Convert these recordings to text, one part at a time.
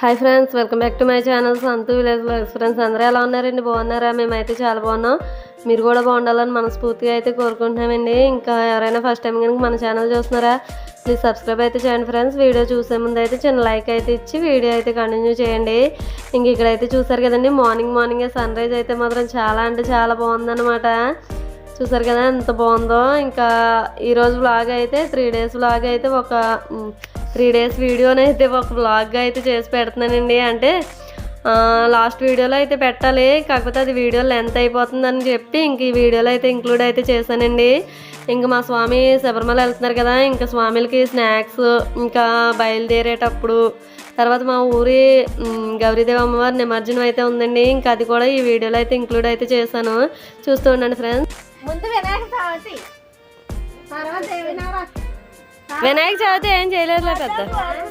Hi friends, welcome back to my channel Santhu village vlogs. Friends అందరూ ఎలా ఉన్నారండి? బాగున్నారా? మేమైతే చాలా బాగున్నాం. మీరు కూడా బాగుండాలని మనస్ఫూర్తిగా అయితే కోరుకుంటున్నామండి. ఇంకా ఎవరైనా ఫస్ట్ టైం కనుక మన ఛానల్ చూస్తున్నారా, ప్లీజ్ సబ్స్క్రైబ్ అయితే చేయండి ఫ్రెండ్స్. వీడియో చూసే ముందు అయితే చిన్న లైక్ అయితే ఇచ్చి వీడియో అయితే కంటిన్యూ చేయండి. ఇంక ఇక్కడైతే చూసారు కదండి, మార్నింగే సన్ రైజ్ అయితే మాత్రం చాలా అంటే చాలా బాగుందన్నమాట. చూసారు కదా ఎంత బాగుందో. ఇంకా ఈరోజు వ్లాగ్ అయితే 3 డేస్ వ్లాగ్ అయితే ఒక 3 డేస్ వీడియోని అయితే ఒక వ్లాగ్గా అయితే చేసి పెడుతున్నానండి. అంటే లాస్ట్ వీడియోలో అయితే పెట్టాలి, కాకపోతే అది వీడియో లెంత్ అయిపోతుందని చెప్పి ఇంక ఈ వీడియోలో అయితే ఇంక్లూడ్ అయితే చేశానండి. ఇంక మా స్వామి శబరిమల వెళ్తున్నారు కదా, ఇంకా స్వామిలకి స్నాక్స్, ఇంకా బయలుదేరేటప్పుడు తర్వాత మా ఊరి గౌరీదేవి అమ్మవారి నిమజ్జనం అయితే ఉందండి. ఇంకా అది కూడా ఈ వీడియోలో అయితే ఇంక్లూడ్ అయితే చేశాను. చూస్తూ ఉండండి ఫ్రెండ్స్. వినాయక చవితి ఏం చేయలేదులే పెద్ద.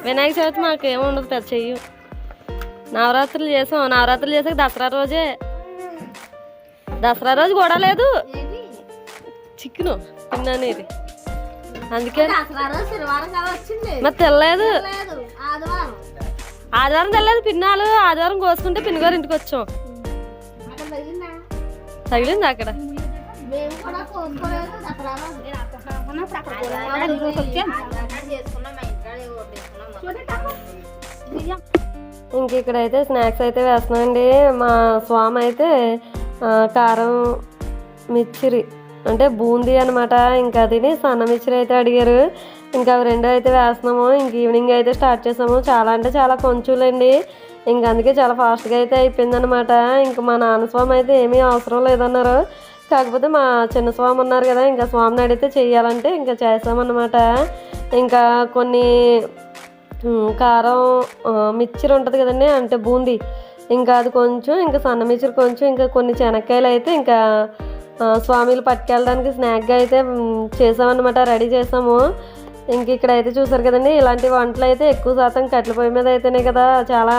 వినాయక చవితి మాకు ఏముండదు పెద్ద చెయ్యి. నవరాత్రులు చేసాం. నవరాత్రులు చేసాక దసరా రోజు కూడా లేదు చికెను తిన్నానేది, అందుకే మరి తెల్లలేదు. ఆదివారం తెల్లలేదు పిన్నాలు. ఆదివారం కోసుకుంటే పిన్నిగారు ఇంటికి వచ్చాం. తగిలింది అక్కడ. ఇంక ఇక్కడైతే స్నాక్స్ అయితే వేస్తున్నామండి. మా స్వామి అయితే కారం మిచ్చిరి అంటే బూందీ అనమాట, ఇంకా తిని సన్న మిచ్చిరి అయితే అడిగారు. ఇంకా అవి 2 అయితే వేస్తున్నాము. ఇంక ఈవినింగ్ అయితే స్టార్ట్ చేసాము. చాలా అంటే చాలా కొంచెంలేండి, ఇంక అందుకే చాలా ఫాస్ట్గా అయితే అయిపోయిందనమాట. ఇంకా మా నాన్న స్వామి అయితే ఏమీ అవసరం లేదన్నారు. కాకపోతే మా చిన్న స్వామి ఉన్నారు కదా, ఇంకా స్వామిని అడిగితే చెయ్యాలంటే ఇంకా చేసామన్నమాట. ఇంకా కొన్ని కారం మిక్చర్ ఉంటుంది కదండి, అంటే బూందీ, ఇంకా అది కొంచెం, ఇంకా సన్న మిక్చర్ కొంచెం, ఇంకా కొన్ని శనక్కాయలు అయితే ఇంకా స్వామిలు పట్టుకెళ్ళడానికి స్నాక్గా అయితే చేసామన్నమాట, రెడీ చేసాము. ఇంక ఇక్కడైతే చూసారు కదండి, ఇలాంటి వంటలు అయితే ఎక్కువ శాతం కట్టెల పొయ్యి మీద అయితేనే కదా చాలా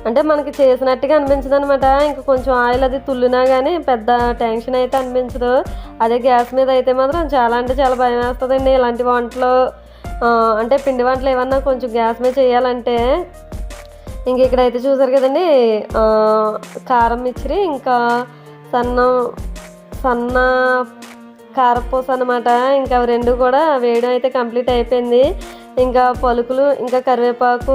అంటే మనకి చేసినట్టుగా అనిపించదు అనమాట. ఇంకా కొంచెం ఆయిల్ అది తుల్లినా కానీ పెద్ద టెన్షన్ అయితే అనిపించదు. అదే గ్యాస్ మీద అయితే మాత్రం చాలా అంటే చాలా భయం వేస్తుందండి ఇలాంటి వంటలు. అంటే పిండి వంటలు ఏమన్నా కొంచెం గ్యాస్ మీద చేయాలంటే. ఇంక ఇక్కడైతే చూసారు కదండి, కారం మిచ్చిరి, ఇంకా సన్న కారపూస అనమాట. ఇంకా అవి 2 కూడా వేయడం అయితే కంప్లీట్ అయిపోయింది. ఇంకా పలుకులు, ఇంకా కరివేపాకు,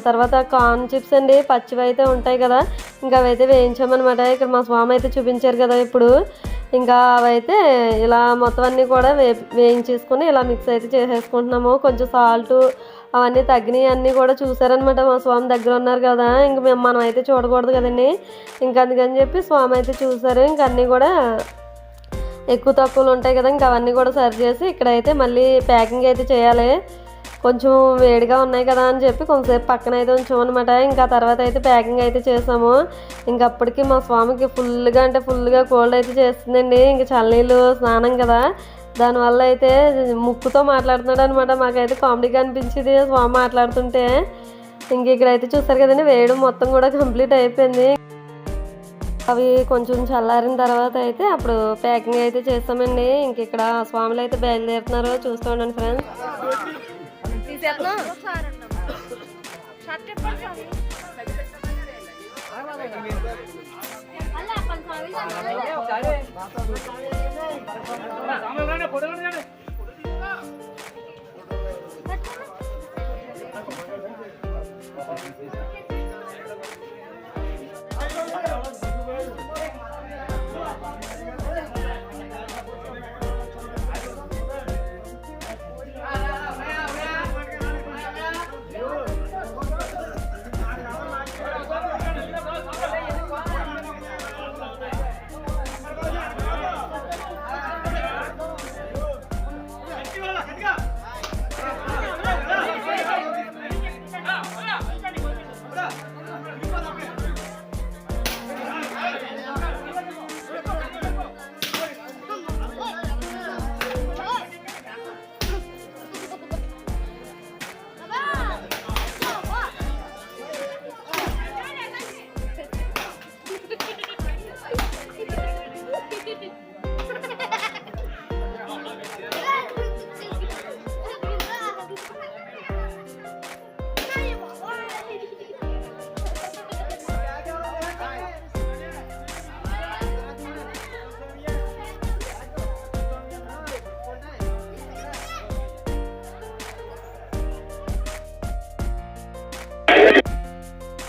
తర్వాత కార్న్ చిప్స్ అండి, పచ్చివి అయితే ఉంటాయి కదా, ఇంకా అవైతే వేయించామన్నమాట. ఇక్కడ మా స్వామి అయితే చూపించారు కదా ఇప్పుడు. ఇంకా అవైతే ఇలా మొత్తం అన్నీ కూడా వేయించేసుకొని ఇలా మిక్స్ అయితే చేసేసుకుంటున్నాము. కొంచెం సాల్ట్ అవన్నీ తగ్గినాయి అన్నీ కూడా చూసారనమాట. మా స్వామి దగ్గర ఉన్నారు కదా, ఇంక మనం అయితే చూడకూడదు కదండి. ఇంకా అందుకని చెప్పి స్వామి అయితే చూసారు. ఇంక అన్నీ కూడా ఎక్కువ తక్కువలు ఉంటాయి కదా, ఇంకా అవన్నీ కూడా సరి చేసి ఇక్కడైతే మళ్ళీ ప్యాకింగ్ అయితే చేయాలి. కొంచెం వేడిగా ఉన్నాయి కదా అని చెప్పి కొంచెంసేపు పక్కన అయితే ఉంచామన్నమాట. ఇంకా తర్వాత అయితే ప్యాకింగ్ అయితే చేసాము. ఇంక అప్పటికి మా స్వామికి ఫుల్గా కోల్డ్ అయితే చేస్తుందండి. ఇంక చల్లనీళ్ళు స్నానం కదా, దానివల్ల అయితే ముక్కుతో మాట్లాడుతున్నాడు అనమాట. మాకైతే కామెడీగా అనిపించింది స్వామి మాట్లాడుతుంటే. ఇంక ఇక్కడైతే చూస్తారు కదండి, వేయడం మొత్తం కూడా కంప్లీట్ అయిపోయింది. అవి కొంచెం చల్లారిన తర్వాత అయితే అప్పుడు ప్యాకింగ్ అయితే చేస్తామండి. ఇంక ఇక్కడ స్వాములు అయితే బయలుదేరుతున్నారు. చూస్తూ ఉండండి ఫ్రెండ్స్.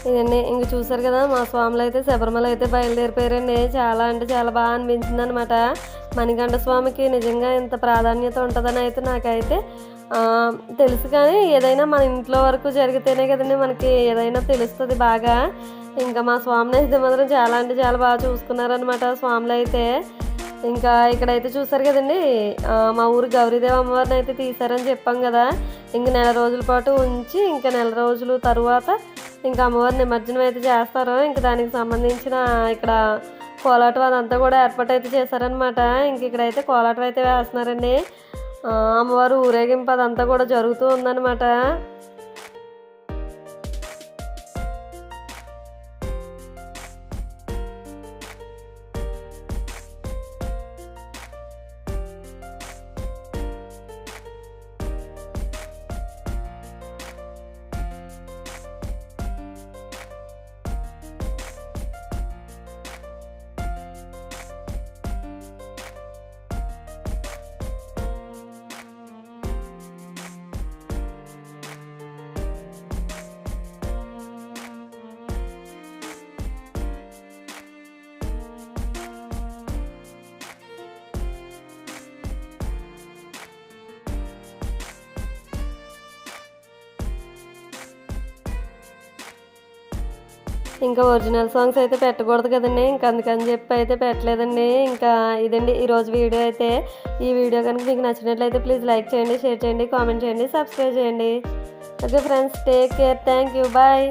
ఇదండి ఇంక చూసారు కదా మా స్వాములు అయితే శబరిమల అయితే బయలుదేరిపోయారండి. చాలా అంటే చాలా బాగా అనిపించింది అనమాట. మణికంఠ స్వామికి నిజంగా ఇంత ప్రాధాన్యత ఉంటుందని అయితే నాకైతే తెలుసు. కానీ ఏదైనా మన ఇంట్లో వరకు జరిగితేనే కదండి మనకి ఏదైనా తెలుస్తుంది బాగా. ఇంకా మా స్వామిని అయితే మాత్రం చాలా అంటే చాలా బాగా చూసుకున్నారనమాట స్వాములు అయితే. ఇంకా ఇక్కడైతే చూసారు కదండి మా ఊరు గౌరీదేవి అమ్మవారిని అయితే తీశారని చెప్పాం కదా. ఇంక నెల రోజుల పాటు ఉంచి ఇంకా నెల రోజులు తరువాత ఇంకా అమ్మవారి నిమజ్జనం అయితే చేస్తారు. ఇంకా దానికి సంబంధించిన ఇక్కడ కోలాటం అదంతా కూడా ఏర్పాటు అయితే చేశారనమాట. ఇంక ఇక్కడైతే కోలాటం అయితే వేస్తున్నారండి. అమ్మవారు ఊరేగింపు అదంతా కూడా జరుగుతూ ఉందన్నమాట. ఇంకా ఒరిజినల్ సాంగ్స్ అయితే పెట్టకూడదు కదండి. ఇంకా అందుకని చెప్పి అయితే పెట్టలేదండి. ఇంకా ఇదండి ఈరోజు వీడియో అయితే. ఈ వీడియో కనుక మీకు నచ్చినట్లయితే ప్లీజ్ లైక్ చేయండి, షేర్ చేయండి, కామెంట్ చేయండి, సబ్స్క్రైబ్ చేయండి. Okay friends, take care, thank you, bye.